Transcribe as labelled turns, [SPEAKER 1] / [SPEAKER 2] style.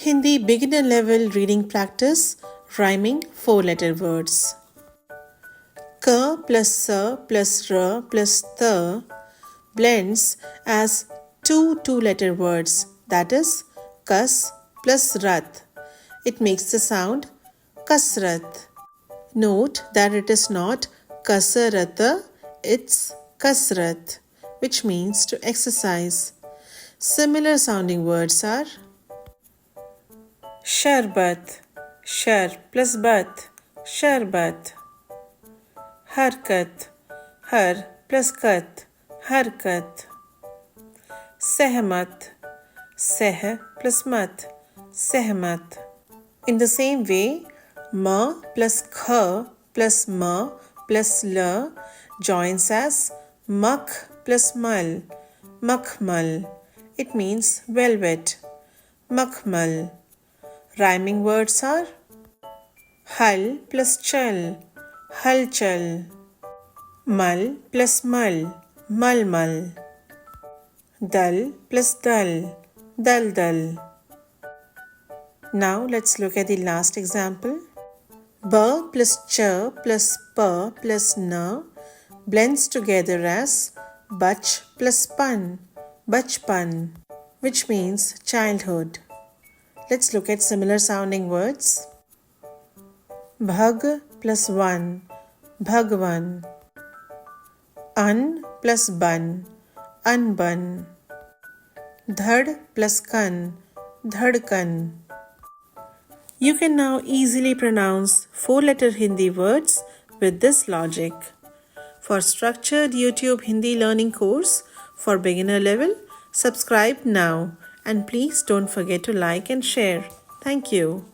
[SPEAKER 1] Hindi beginner level reading practice, rhyming 4-letter words. K plus S plus R plus Th blends as two-letter words, that is Kas plus Rat. It makes the sound Kasrat. Note that it is not Kasarata, it's Kasrat, which means to exercise. Similar sounding words are Sharbat, Shar plus Bat, Sharbat. Harkat, Har plus Kat, Harkat. Sehmat, Seh plus Mat, Sehmat. In the same way, Ma plus Kha plus Ma plus La joins as Mak plus Mal, Makmal. It means velvet, Makmal. Rhyming words are Hal plus Chal, Halchal. Mal plus Mal, Malmal. Dal plus Dal, Daldal. Now let's look at the last example. Ba plus Cha plus Pa plus Na blends together as Bach plus Pan, Bachpan, which means childhood. Let's look at similar sounding words. Bhag plus Van, Bhagwan. An plus Ban, Anban. Dhad plus Kan, Dhadkan. You can now easily pronounce 4-letter Hindi words with this logic. For structured YouTube Hindi learning course for beginner level, subscribe now and please don't forget to like and share. Thank you.